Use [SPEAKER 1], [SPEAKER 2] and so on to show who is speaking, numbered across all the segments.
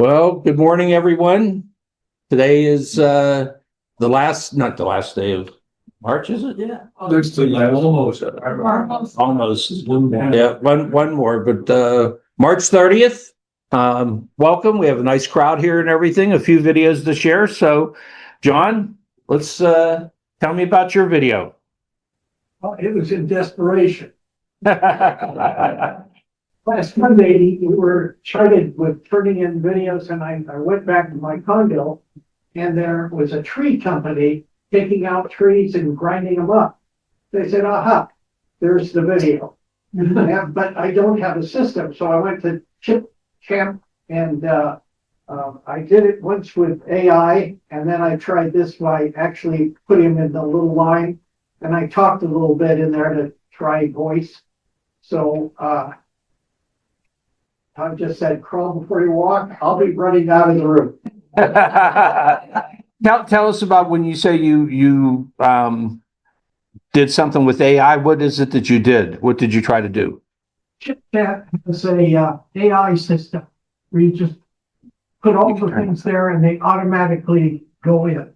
[SPEAKER 1] Well, good morning, everyone. Today is not the last day of March, is it?
[SPEAKER 2] Yeah.
[SPEAKER 1] Almost. Yeah, one more, but March 30th. Welcome. We have a nice crowd here and everything, a few videos to share. So, John, let's tell me about your video.
[SPEAKER 2] Well, it was in desperation. Last Monday, we were charted with turning in videos, and I went back to my condo, and there was a tree company taking out trees and grinding them up. They said, aha, there's the video. But I don't have a system, so I went to Chip Champ, and I did it once with AI, and then I tried this by actually putting him in the little line, and I talked a little bit in there to try voice. So I just said, crawl before you walk. I'll be running out of the room.
[SPEAKER 1] Tell us about when you say you did something with AI. What is it that you did? What did you try to do?
[SPEAKER 2] ChipChat is a AI system where you just put all the things there and they automatically go in.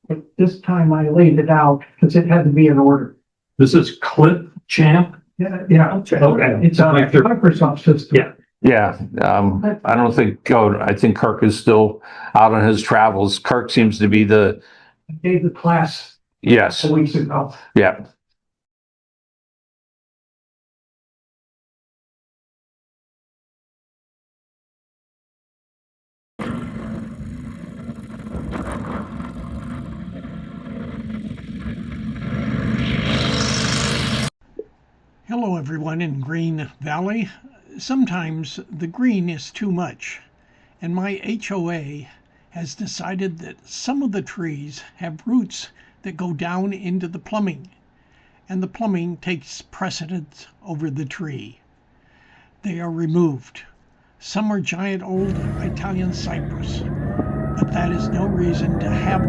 [SPEAKER 2] But this time I laid it out because it had to be in order.
[SPEAKER 3] This is Clip Champ.
[SPEAKER 2] Yeah.
[SPEAKER 3] Okay.
[SPEAKER 2] It's a Microsoft system.
[SPEAKER 3] Yeah.
[SPEAKER 1] Yeah, I don't think. I think Kirk is still out on his travels. Kirk seems to be the.
[SPEAKER 2] I gave the class
[SPEAKER 1] Yes.
[SPEAKER 2] 2 weeks ago.
[SPEAKER 1] Yeah.
[SPEAKER 4] Hello everyone in Green Valley. Sometimes the green is too much, and my HOA has decided that some of the trees have roots that go down into the plumbing, and the plumbing takes precedence over the tree. They are removed. Some are giant old Italian cypress, but that is no reason to have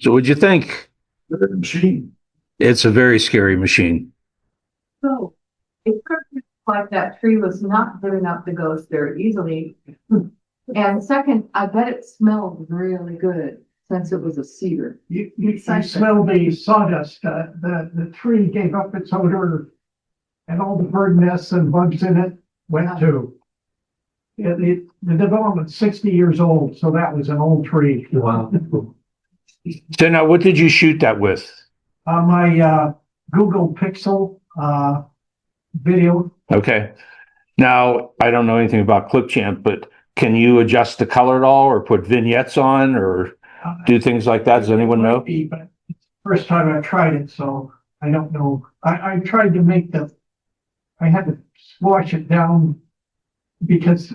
[SPEAKER 1] So, what'd you think?
[SPEAKER 3] Machine.
[SPEAKER 1] It's a very scary machine.
[SPEAKER 2] So it
[SPEAKER 5] like that tree was not good enough to go very easily. And second, I bet it smelled really good since it was a cedar.
[SPEAKER 2] You smell the sawdust, the tree gave up its odor and all the bird nests and bugs in it went too. The development's 60 years old, so that was an old tree.
[SPEAKER 3] Wow.
[SPEAKER 1] So now what did you shoot that with?
[SPEAKER 2] My Google Pixel video.
[SPEAKER 1] Okay. Now, I don't know anything about Clipchamp, but can you adjust the color at all or put vignettes on or do things like that? Does anyone know?
[SPEAKER 2] But it's the first time I tried it, so I don't know. I tried to make I had to squash it down because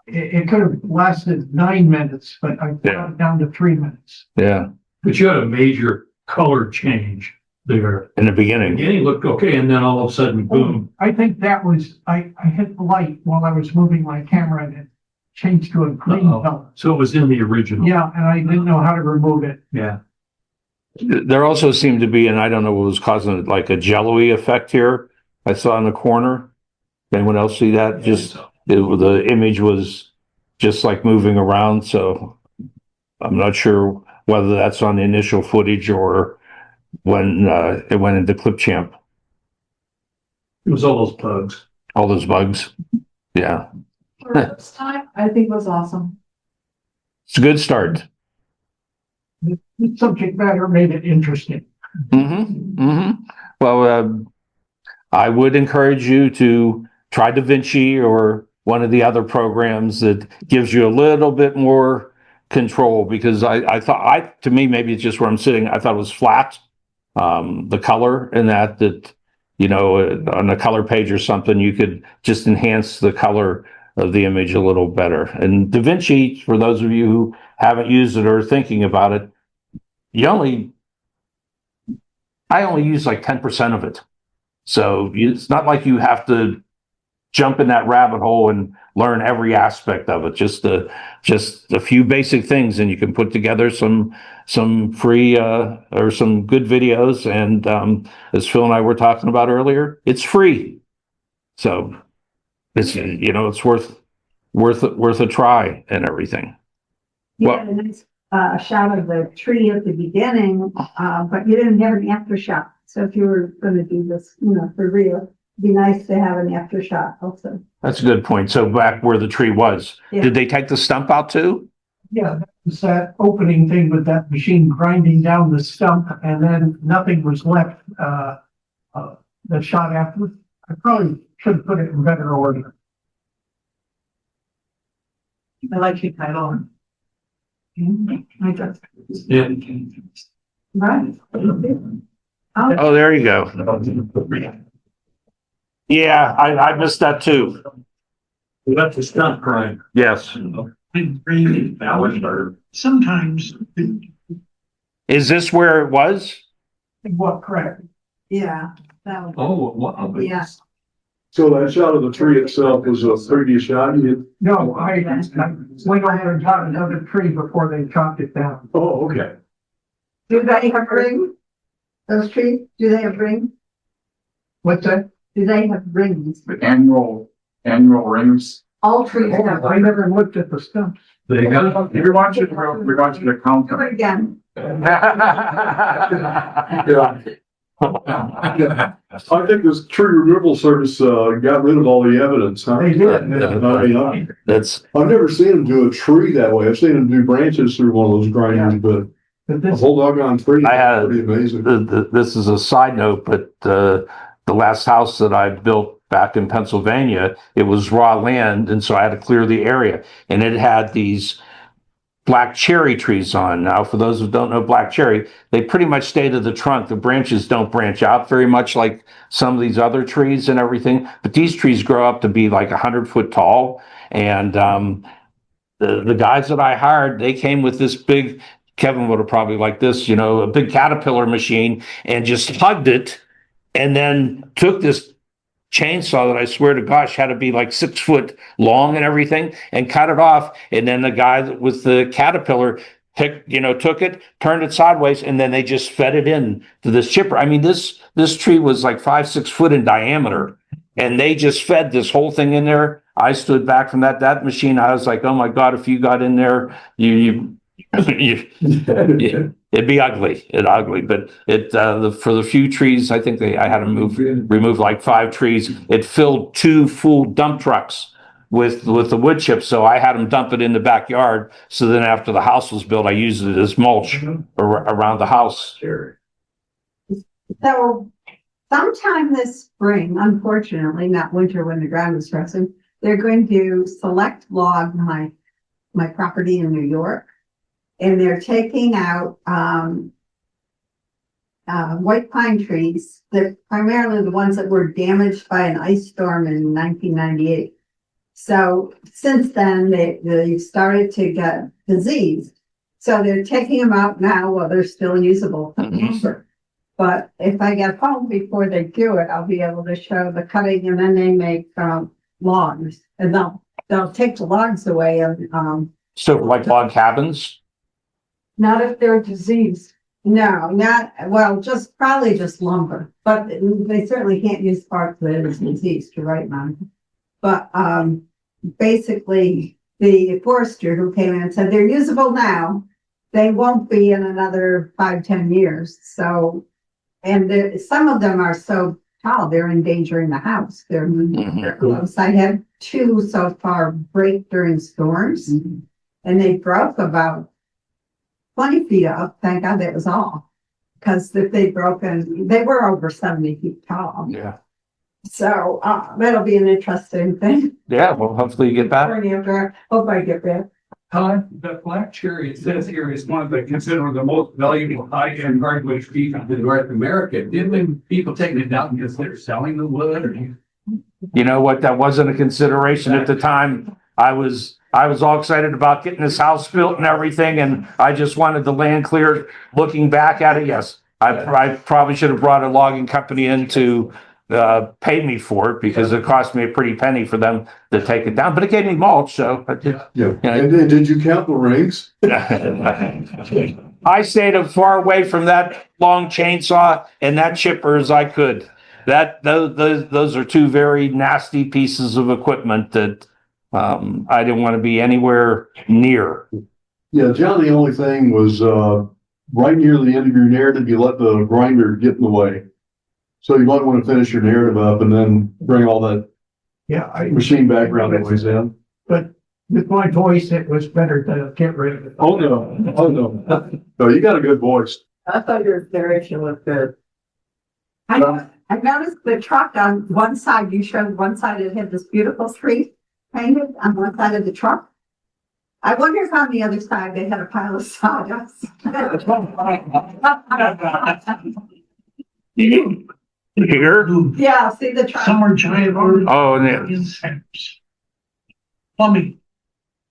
[SPEAKER 2] it could have lasted 9 minutes, but I brought it down to 3 minutes.
[SPEAKER 1] Yeah.
[SPEAKER 3] But you had a major color change there.
[SPEAKER 1] In the beginning.
[SPEAKER 3] Beginning looked okay, and then all of a sudden, boom.
[SPEAKER 2] I think that was, I hit the light while I was moving my camera and it changed to a green
[SPEAKER 3] Uh-oh.
[SPEAKER 2] color.
[SPEAKER 3] So it was in the original.
[SPEAKER 2] Yeah, and I didn't know how to remove it.
[SPEAKER 3] Yeah.
[SPEAKER 1] There also seemed to be, and I don't know what was causing it, like a jello-y effect here. I saw in the corner. Anyone else see that? The image was just like moving around. So I'm not sure whether that's on the initial footage or when it went into Clipchamp.
[SPEAKER 3] It was all those bugs.
[SPEAKER 1] All those bugs. Yeah.
[SPEAKER 5] For this time, I think it was awesome.
[SPEAKER 1] It's a good start.
[SPEAKER 2] The subject matter made it interesting.
[SPEAKER 1] Mm-hmm. Mm-hmm. Well, I would encourage you to try DaVinci or one of the other programs that gives you a little bit more control, because I thought, to me, maybe it's just where I'm sitting, I thought it was flat. The color in that, on a color page or something, you could just enhance the color of the image a little better. And DaVinci, for those of you who haven't used it or are thinking about it, I only use like 10% of it. So it's not like you have to jump in that rabbit hole and learn every aspect of it. Just a few basic things, and you can put together some free or some good videos. And as Phil and I were talking about earlier, it's free, so it's it's worth a try and everything.
[SPEAKER 6] You
[SPEAKER 1] Well-
[SPEAKER 6] had a nice shot of the tree at the beginning, but you didn't have an after shot. So if you were going to do this, for real, it'd be nice to have an after shot also.
[SPEAKER 1] That's a good point. So back where the tree was,
[SPEAKER 6] Yeah.
[SPEAKER 1] did they take the stump out too?
[SPEAKER 2] Yeah, that was that opening thing with that machine grinding down the stump and then nothing was left, the shot afterwards. I probably should put it in better order.
[SPEAKER 5] I like your title. I just,
[SPEAKER 3] Yeah.
[SPEAKER 5] right.
[SPEAKER 1] Oh, there you go. Yeah, I missed that too.
[SPEAKER 3] That's a stunt crime.
[SPEAKER 1] Yes.
[SPEAKER 4] And green, sometimes
[SPEAKER 1] Is this where it was?
[SPEAKER 2] What, correct?
[SPEAKER 6] Yeah, that was,
[SPEAKER 3] Oh, wow.
[SPEAKER 6] yeah.
[SPEAKER 7] So that shot of the tree itself was a previous shot?
[SPEAKER 2] No, I went over and got another tree before they chopped it down.
[SPEAKER 7] Oh, okay.
[SPEAKER 6] Do they have rings? Those trees, do they have rings?
[SPEAKER 2] What's that?
[SPEAKER 6] Do they have rings?
[SPEAKER 8] The annual rings.
[SPEAKER 6] All trees have
[SPEAKER 2] I
[SPEAKER 6] rings.
[SPEAKER 2] never looked at the stumps.
[SPEAKER 3] They got,
[SPEAKER 8] We want you to count
[SPEAKER 6] Do
[SPEAKER 8] them.
[SPEAKER 6] it again.
[SPEAKER 7] Yeah. I think this tree removal service, got rid of all the evidence, huh?
[SPEAKER 2] They did.
[SPEAKER 7] I mean,
[SPEAKER 1] That's
[SPEAKER 7] I've never seen them do a tree that way. I've seen them do branches through one of those grinders, but
[SPEAKER 2] But
[SPEAKER 7] a
[SPEAKER 2] this,
[SPEAKER 7] whole doggone tree.
[SPEAKER 1] I had-
[SPEAKER 7] Pretty amazing.
[SPEAKER 1] this is a side note, but the last house that I built back in Pennsylvania, it was raw land, and so I had to clear the area, and it had these black cherry trees on. Now, for those who don't know black cherry, they pretty much stay to the trunk. The branches don't branch out very much like some of these other trees and everything, but these trees grow up to be like 100 foot tall. And the guys that I hired, they came with this big, Kevin would have probably liked this, a big Caterpillar machine, and just hugged it, and then took this chainsaw that I swear to gosh had to be like 6 foot long and everything, and cut it off. And then the guy with the Caterpillar took it, turned it sideways, and then they just fed it in to this chipper. I mean, this tree was like 5-6 foot in diameter, and they just fed this whole thing in there. I stood back from that machine. I was like, oh my God, if you got in there, you it'd be ugly. But for the few trees, I think I had to remove like 5 trees. It filled 2 full dump trucks with the wood chips. So I had them dump it in the backyard. So then after the house was built, I used it as mulch around the house.
[SPEAKER 3] Sure.
[SPEAKER 6] So sometime this spring, unfortunately, not winter when the ground is frozen, they're going to select log my property in New York. And they're taking out, white pine trees. They're primarily the ones that were damaged by an ice storm in 1998. So since then, they've started to get diseased. So they're taking them out now while they're still usable. But if I get home before they do it, I'll be able to show the cutting, and then they make logs, and they'll take the logs away and
[SPEAKER 1] So like log cabins?
[SPEAKER 5] Not if they're diseased.
[SPEAKER 6] no, probably just lumber, but they certainly can't use parts that is diseased to write on. But basically, the forester who came in and said they're usable now, they won't be in another 5-10 years. So, and some of them are so tall, they're endangering the house. They're close. I had 2 so far break during storms, and they broke about 20 feet up. Thank God that was all. Because if they'd broken, they were over 70 feet tall.
[SPEAKER 1] Yeah.
[SPEAKER 6] So that'll be an interesting thing.
[SPEAKER 1] Yeah, well, hopefully you get back.
[SPEAKER 6] Hope I get back.
[SPEAKER 3] The black cherry, it says here, is one of the considered the most valuable high-end hardwood trees in North America. Didn't people taking it down because they're selling the wood, or?
[SPEAKER 1] You know what? That wasn't a consideration at the time. I was all excited about getting this house built and everything, and I just wanted the land cleared. Looking back at it, yes, I probably should have brought a logging company in to pay me for it, because it cost me a pretty penny for them to take it down. But it gave me mulch, so I did.
[SPEAKER 7] Yeah. And then did you count the rings?
[SPEAKER 1] I stayed as far away from that long chainsaw and that chipper as I could. Those are 2 very nasty pieces of equipment that I didn't want to be anywhere near.
[SPEAKER 7] Yeah, John, the only thing was, right near the end of your narrative, you let the grinder get in the way. So you might want to finish your narrative up and then bring all that machine background noise in.
[SPEAKER 2] But with my voice, it was better to get rid of it.
[SPEAKER 7] Oh, no. No, you got a good voice.
[SPEAKER 5] I thought your narration was good.
[SPEAKER 6] I noticed the truck on one side, you showed one side, it had this beautiful tree painted on one side of the truck. I wonder if on the other side they had a pile of sawdust.
[SPEAKER 1] Here?
[SPEAKER 6] Yeah, see the truck.
[SPEAKER 2] Some are giant
[SPEAKER 1] Oh, and
[SPEAKER 2] insects. Plumbing.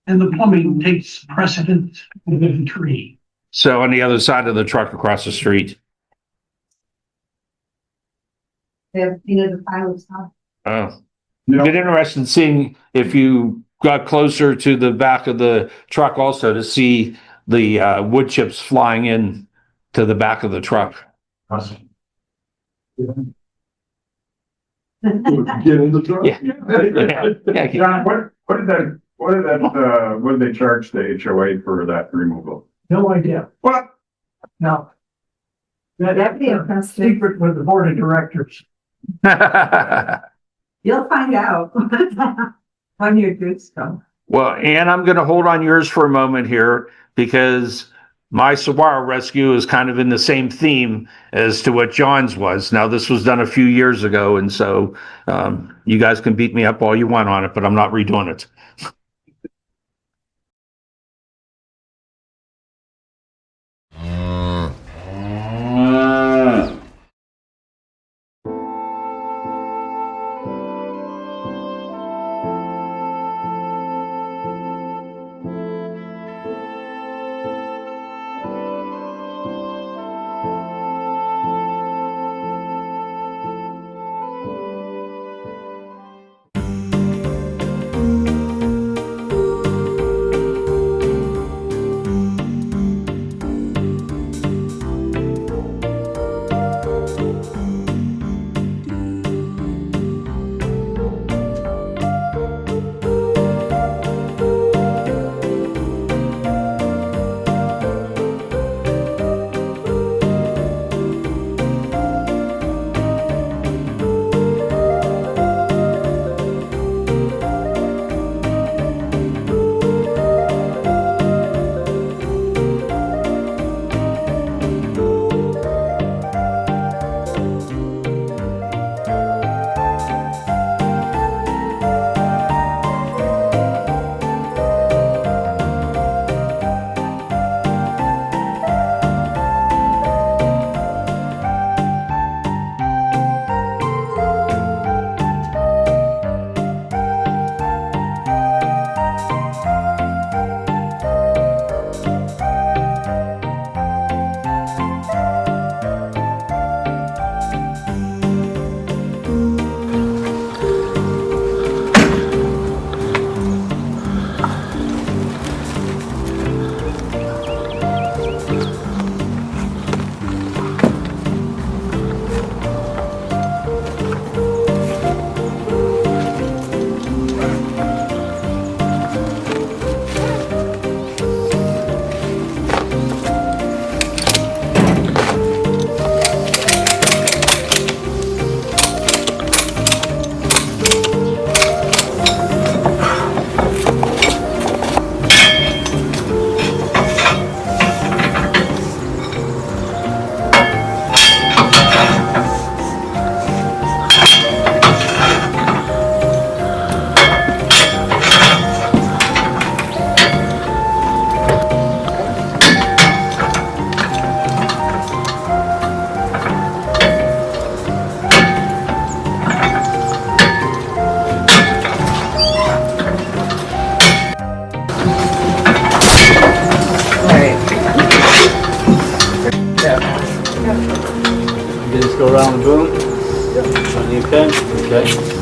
[SPEAKER 2] And the plumbing takes precedence over the tree.
[SPEAKER 1] so on the other side of the truck across the street.
[SPEAKER 6] They have, the pile of sawdust.
[SPEAKER 1] Oh. I'd be interested in seeing if you got closer to the back of the truck also to see the wood chips flying in to the back of the truck.
[SPEAKER 7] Get in the truck.
[SPEAKER 1] Yeah.
[SPEAKER 8] John, what did they charge the HOA for that removal?
[SPEAKER 2] No idea.
[SPEAKER 8] What?
[SPEAKER 2] No.
[SPEAKER 6] That'd be a
[SPEAKER 2] Secret with the board of directors.
[SPEAKER 6] You'll find out when you do stuff.
[SPEAKER 1] Well, Ann, I'm going to hold on yours for a moment here, because my saguaro rescue is kind of in the same theme as to what John's was. Now, this was done a few years ago, and so you guys can beat me up all you want on it, but I'm not redoing it. go around the boom? Yeah. Okay? Okay.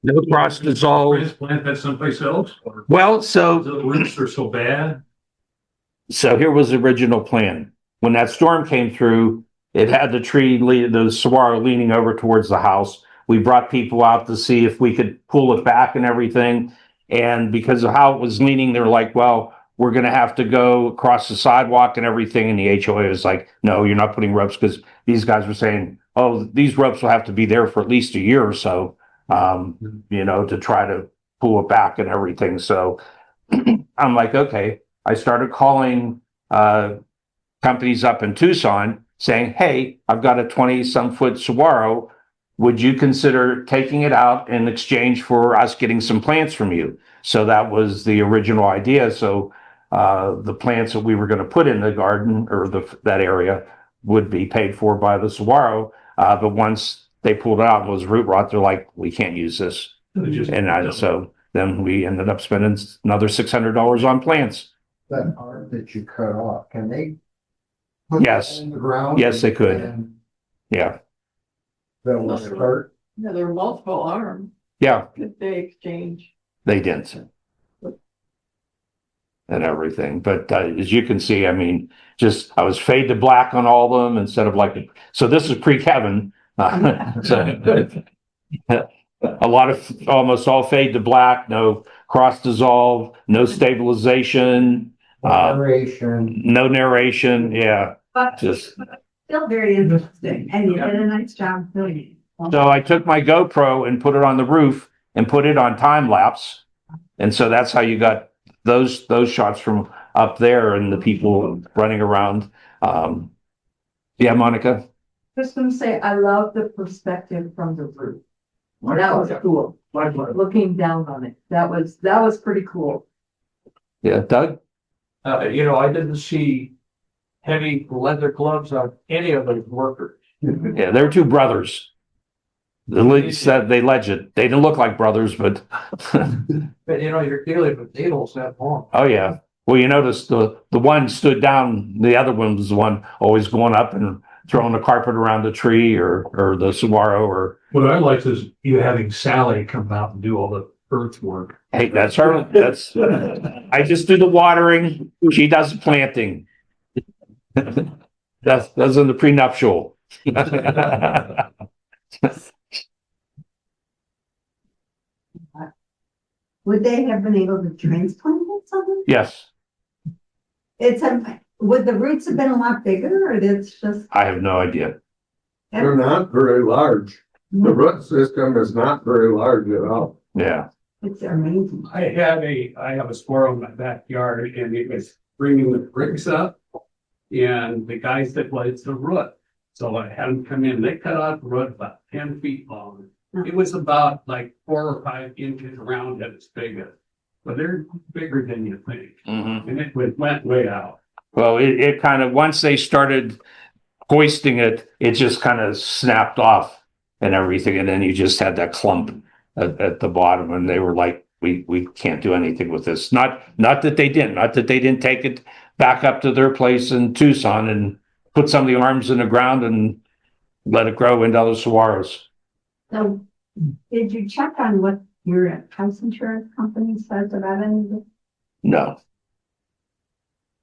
[SPEAKER 1] No cross dissolve.
[SPEAKER 3] Transplant that someplace else, or
[SPEAKER 1] Well, so
[SPEAKER 3] the roots are so bad?
[SPEAKER 1] here was the original plan. When that storm came through, it had the the saguaro leaning over towards the house. We brought people out to see if we could pull it back and everything. And because of how it was leaning, they're like, well, we're going to have to go across the sidewalk and everything. And the HOA was like, no, you're not putting ropes, because these guys were saying, oh, these ropes will have to be there for at least a year or so, to try to pull it back and everything. So I'm like, okay. I started calling companies up in Tucson saying, hey, I've got a 20-some foot saguaro. Would you consider taking it out in exchange for us getting some plants from you? So that was the original idea. So the plants that we were going to put in the garden or that area would be paid for by the saguaro. But once they pulled it out and it was root rot, they're like, we can't use this. So then we ended up spending another $600 on plants.
[SPEAKER 9] That arm that you cut off, can they? put
[SPEAKER 1] Yes.
[SPEAKER 9] that in the ground?
[SPEAKER 1] Yes, they could.
[SPEAKER 9] And
[SPEAKER 1] Yeah.
[SPEAKER 9] That was hurt.
[SPEAKER 5] No, there were multiple arms
[SPEAKER 1] Yeah,
[SPEAKER 5] that they exchange.
[SPEAKER 1] they didn't. And everything. But as you can see, I mean, just I was fade to black on all of them instead of so this is pre-Kevin. So a lot of almost all fade to black, no cross dissolve, no stabilization,
[SPEAKER 9] Narration.
[SPEAKER 1] no narration. Yeah,
[SPEAKER 6] But
[SPEAKER 1] just
[SPEAKER 6] still very interesting, and you did a nice job doing it.
[SPEAKER 1] so I took my GoPro and put it on the roof and put it on time lapse, and so that's how you got those shots from up there and the people running around. Yeah, Monica.
[SPEAKER 5] Just gonna say, I love the perspective from the roof. That was cool. Looking down on it. That was pretty cool.
[SPEAKER 1] Yeah, Doug.
[SPEAKER 10] I didn't see heavy leather gloves on any of those workers.
[SPEAKER 1] Yeah, they're two brothers. The said they legend. They didn't look like brothers, but
[SPEAKER 10] But you're dealing with needles that long.
[SPEAKER 1] oh yeah. Well, you notice the one stood down. The other one was the one always going up and throwing the carpet around the tree or the saguaro or.
[SPEAKER 10] What I liked is you having Sally come out and do all the earth work.
[SPEAKER 1] Hey, that's her. That's I just do the watering. She does the planting. That's in the prenuptial.
[SPEAKER 6] Would they have been able to transplant it something?
[SPEAKER 1] Yes,
[SPEAKER 6] Would the roots have been a lot bigger, or it's just?
[SPEAKER 1] I have no idea.
[SPEAKER 9] They're not very large. The root system is not very large at all.
[SPEAKER 1] Yeah.
[SPEAKER 6] It's amazing.
[SPEAKER 3] I have a squirrel in my backyard and it was bringing the bricks up. And the guy said, well, it's a root. So I had them come in, they cut out the root about 10 feet long. It was about like 4 or 5 inches around at its biggest. But they're bigger than you think.
[SPEAKER 1] Mm-hmm.
[SPEAKER 3] And it went way out.
[SPEAKER 1] Well, it kind of, once they started hoisting it, it just kind of snapped off and everything. And then you just had that clump at the bottom. And they were like, we can't do anything with this. Not that they didn't take it back up to their place in Tucson and put some of the arms in the ground and let it grow into other saguaros.
[SPEAKER 6] So, did you check on what your house insurance company says about any of it?
[SPEAKER 1] No.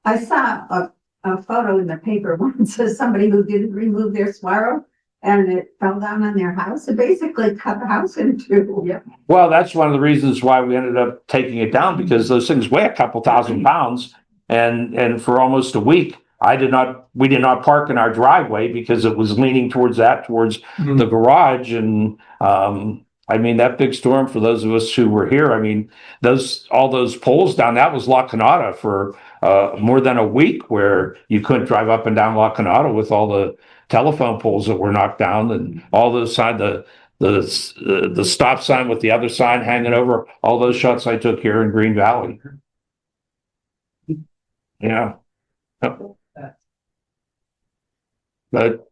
[SPEAKER 6] I saw a photo in the paper once of somebody who didn't remove their saguaro and it fell down on their house. It basically cut the house in two. Yep.
[SPEAKER 1] Well, that's one of the reasons why we ended up taking it down, because those things weigh a couple thousand pounds. And for almost a week, we did not park in our driveway because it was leaning towards the garage. And I mean, that big storm, for those of us who were here, I mean, all those poles down, that was La Canada for more than a week, where you couldn't drive up and down La Canada with all the telephone poles that were knocked down and all those the stop sign with the other sign hanging over. All those shots I took here in Green Valley. Yeah. But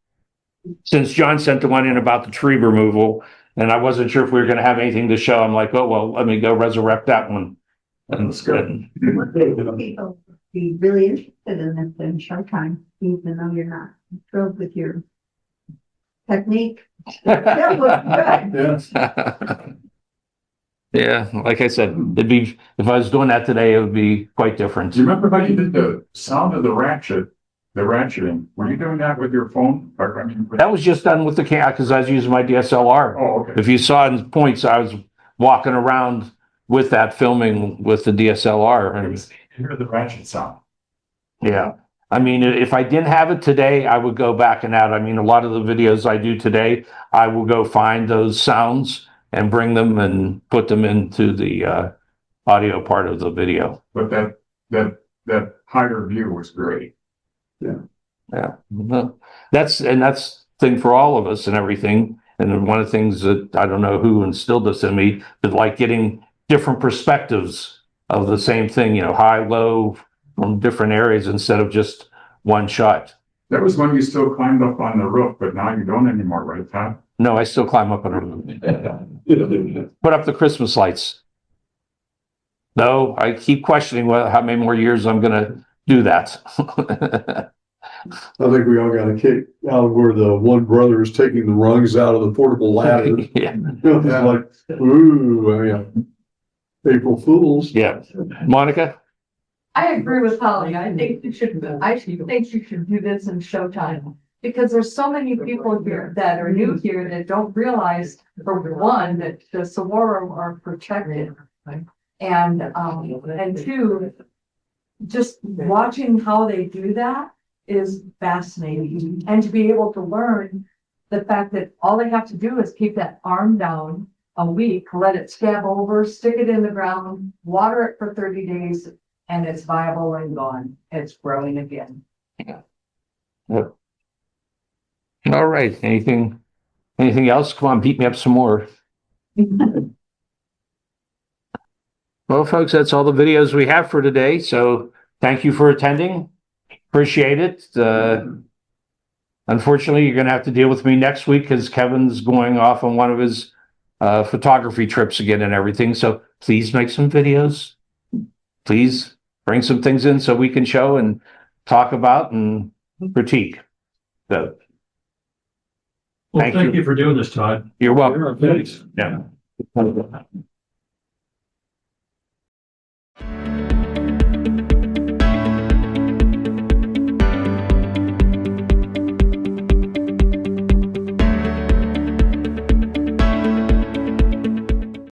[SPEAKER 1] since John sent the one in about the tree removal, and I wasn't sure if we were going to have anything to show, I'm like, oh, well, let me go resurrect that one. And it's good.
[SPEAKER 6] People be really interested in it in Showtime, even though you're not thrilled with your technique. That was good.
[SPEAKER 1] Yeah, like I said, it'd be, if I was doing that today, it would be quite different.
[SPEAKER 8] Do you remember how you did the sound of the ratcheting? Were you doing that with your phone?
[SPEAKER 1] That was just done with the camera because I was using my DSLR.
[SPEAKER 8] Oh, okay.
[SPEAKER 1] If you saw in points, I was walking around with that, filming with the DSLR. And
[SPEAKER 8] Hear the ratchet sound.
[SPEAKER 1] yeah, I mean, if I didn't have it today, I would go back and out. I mean, a lot of the videos I do today, I will go find those sounds and bring them and put them into the audio part of the video.
[SPEAKER 8] But that higher view was great.
[SPEAKER 1] Yeah, that's thing for all of us and everything. And one of the things that I don't know who instilled this in me, but like getting different perspectives of the same thing, high, low, from different areas instead of just one shot.
[SPEAKER 8] That was when you still climbed up on the roof, but now you don't anymore, right, Todd?
[SPEAKER 1] No, I still climb up on a roof. Put up the Christmas lights. No, I keep questioning how many more years I'm gonna do that.
[SPEAKER 7] I think we all got a kick out of where the one brother is taking the rungs out of the portable ladder.
[SPEAKER 1] Yeah,
[SPEAKER 7] It was like, ooh, yeah. April Fools.
[SPEAKER 1] yeah. Monica?
[SPEAKER 5] I agree with Holly. I think you should do this in Showtime. Because there's so many people here that are new here that don't realize, for one, that the Saguaro are protected. And two, just watching how they do that is fascinating. And to be able to learn the fact that all they have to do is keep that arm down a week, let it scab over, stick it in the ground, water it for 30 days, and it's viable and gone. It's growing again.
[SPEAKER 1] Yep. All right, anything else? Come on, beat me up some more. Well, folks, that's all the videos we have for today. So thank you for attending. Appreciate it. Unfortunately, you're going to have to deal with me next week because Kevin's going off on one of his photography trips again and everything. So please make some videos. Please bring some things in so we can show and talk about and critique. So
[SPEAKER 10] Well, thank you for doing this, Todd.
[SPEAKER 1] you're welcome.
[SPEAKER 10] Thanks.
[SPEAKER 1] Yeah.